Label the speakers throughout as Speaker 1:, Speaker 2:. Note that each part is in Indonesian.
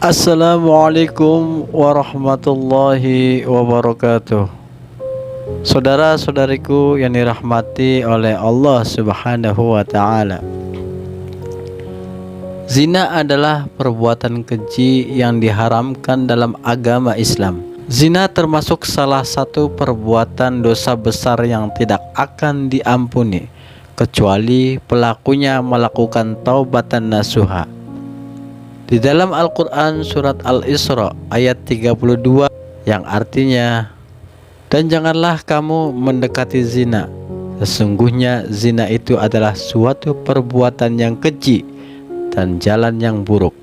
Speaker 1: Assalamualaikum warahmatullahi wabarakatuh. Saudara-saudariku yang dirahmati oleh Allah Subhanahu wa taala. Zina adalah perbuatan keji yang diharamkan dalam agama Islam. Zina termasuk salah satu perbuatan dosa besar yang tidak akan diampuni kecuali pelakunya melakukan taubatan nasuha. Di dalam Al-Quran surat Al-Isra ayat 32 yang artinya, dan janganlah kamu mendekati zina, sesungguhnya zina itu adalah suatu perbuatan yang keji dan jalan yang buruk.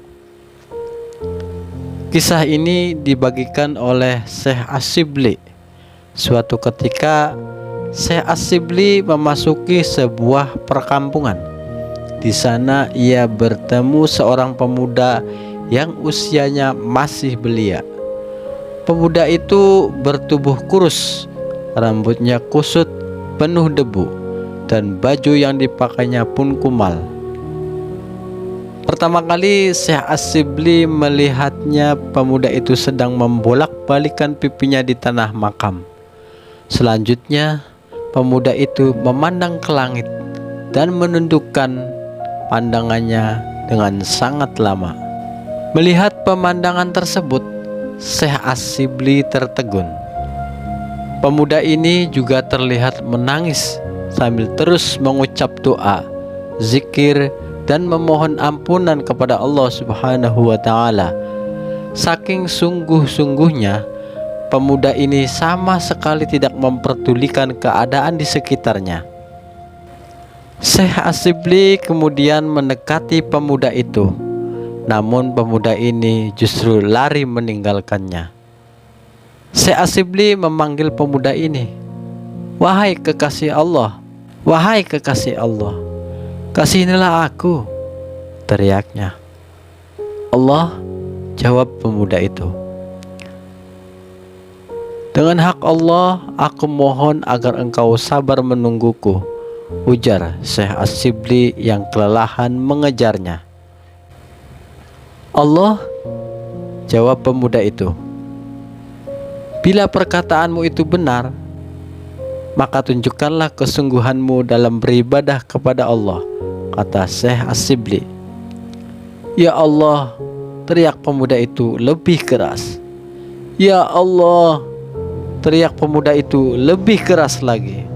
Speaker 1: Kisah ini dibagikan oleh Syekh Asyibli. Suatu ketika Syekh Asyibli memasuki sebuah perkampungan. Di sana ia bertemu seorang pemuda yang usianya masih belia. Pemuda itu bertubuh kurus, rambutnya kusut, penuh debu, dan baju yang dipakainya pun kumal. Pertama kali Syekh Asyibli melihatnya, pemuda itu sedang membolak-balikan pipinya di tanah makam. Selanjutnya, pemuda itu memandang ke langit dan menundukkan pandangannya dengan sangat lama. Melihat pemandangan tersebut, Syekh Asyibli tertegun. Pemuda ini juga terlihat menangis sambil terus mengucap doa, zikir, dan memohon ampunan kepada Allah Subhanahu wa taala. Saking sungguh-sungguhnya, pemuda ini sama sekali tidak memperdulikan keadaan di sekitarnya. Syekh Asyibli kemudian mendekati pemuda itu, namun pemuda ini justru lari meninggalkannya. Syekh Asyibli memanggil pemuda ini, "Wahai kekasih Allah, wahai kekasih Allah, kasihanilah aku," teriaknya. "Allah," jawab pemuda itu. "Dengan hak Allah, aku mohon agar engkau sabar menungguku," ujar Syekh Asyibli yang kelelahan mengejarnya. "Allah," jawab pemuda itu. "Bila perkataanmu itu benar, maka tunjukkanlah kesungguhanmu dalam beribadah kepada Allah," kata Syekh Asyibli. "Ya Allah," teriak pemuda itu lebih keras. "Ya Allah," teriak pemuda itu lebih keras lagi.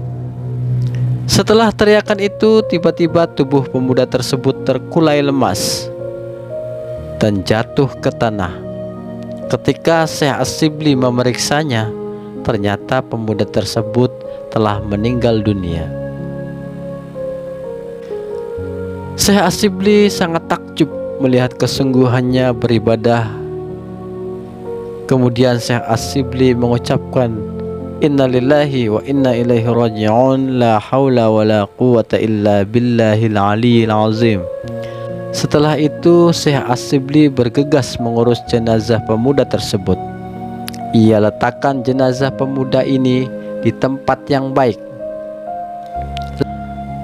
Speaker 1: Setelah teriakan itu, tiba-tiba tubuh pemuda tersebut terkulai lemas dan jatuh ke tanah. Ketika Syekh Asyibli memeriksanya, ternyata pemuda tersebut telah meninggal dunia. Syekh Asyibli sangat takjub melihat kesungguhannya beribadah. Kemudian Syekh Asyibli mengucapkan, "Innalillahi wa inna ilaihi raji'un, la haula wa la quwata illa billahil aliyil azim." Setelah itu Syekh Asyibli bergegas mengurus jenazah pemuda tersebut. Ia letakkan jenazah pemuda ini di tempat yang baik.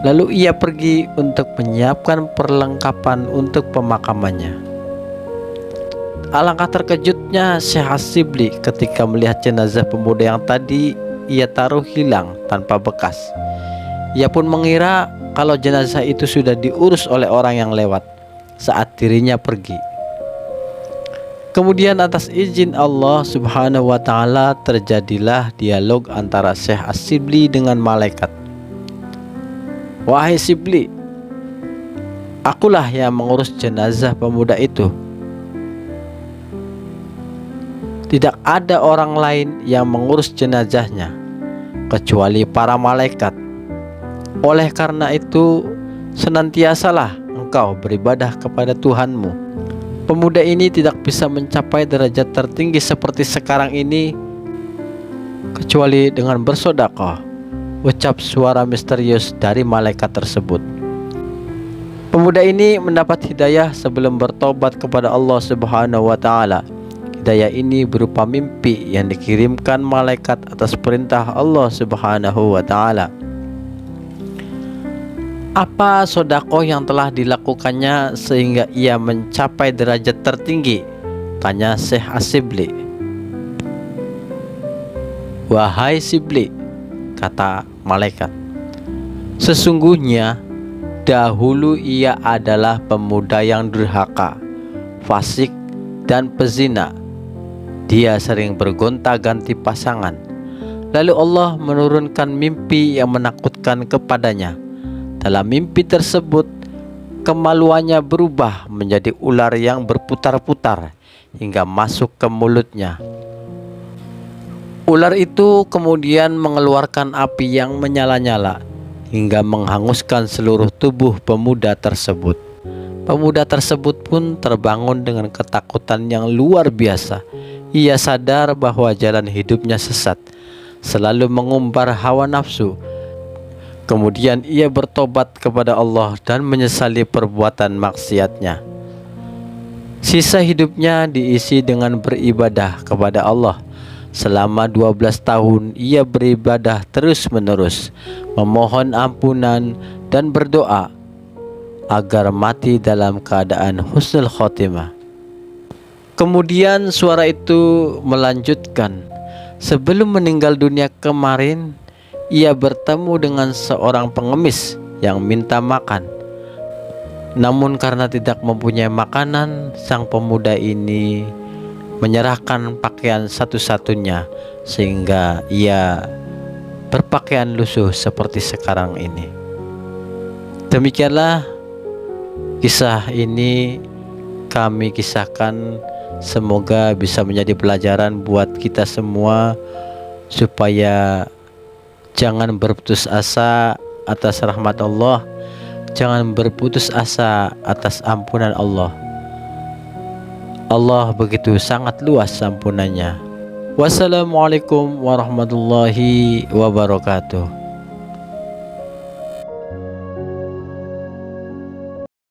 Speaker 1: Lalu ia pergi untuk menyiapkan perlengkapan untuk pemakamannya. Alangkah terkejutnya Syekh Asyibli ketika melihat jenazah pemuda yang tadi ia taruh hilang tanpa bekas. Ia pun mengira kalau jenazah itu sudah diurus oleh orang yang lewat saat dirinya pergi. Kemudian atas izin Allah Subhanahu wa taala terjadilah dialog antara Syekh Asyibli dengan malaikat. "Wahai Syibli, akulah yang mengurus jenazah pemuda itu. Tidak ada orang lain yang mengurus jenazahnya kecuali para malaikat. Oleh karena itu, senantiasalah engkau beribadah kepada Tuhanmu." Pemuda ini tidak bisa mencapai derajat tertinggi seperti sekarang ini kecuali dengan bersedekah, ucap suara misterius dari malaikat tersebut. Pemuda ini mendapat hidayah sebelum bertobat kepada Allah Subhanahu wa taala. Hidayah ini berupa mimpi yang dikirimkan malaikat atas perintah Allah Subhanahu wa taala. Apa sedekah yang telah dilakukannya sehingga ia mencapai derajat tertinggi Tanya Syekh As-Sibli. "Wahai Sibli," kata malaikat, "sesungguhnya dahulu ia adalah pemuda yang durhaka, fasik, dan pezina. Dia sering bergonta-ganti pasangan. Lalu Allah menurunkan mimpi yang menakutkan kepadanya. Dalam mimpi tersebut, kemaluannya berubah menjadi ular yang berputar-putar hingga masuk ke mulutnya. Ular itu kemudian mengeluarkan api yang menyala-nyala hingga menghanguskan seluruh tubuh pemuda tersebut. Pemuda tersebut pun terbangun dengan ketakutan yang luar biasa. Ia sadar bahwa jalan hidupnya sesat, selalu mengumbar hawa nafsu. Kemudian ia bertobat kepada Allah dan menyesali perbuatan maksiatnya. Sisa hidupnya diisi dengan beribadah kepada Allah. Selama 12 tahun ia beribadah terus-menerus, memohon ampunan dan berdoa agar mati dalam keadaan husnul khotimah. Kemudian suara itu melanjutkan, sebelum meninggal dunia kemarin, ia bertemu dengan seorang pengemis yang minta makan. Namun karena tidak mempunyai makanan, sang pemuda ini menyerahkan pakaian satu-satunya sehingga ia berpakaian lusuh seperti sekarang ini. Demikianlah kisah ini kami kisahkan, semoga bisa menjadi pelajaran buat kita semua supaya jangan berputus asa atas rahmat Allah, jangan berputus asa atas ampunan Allah. Allah begitu sangat luas ampunannya. Wassalamualaikum warahmatullahi wabarakatuh.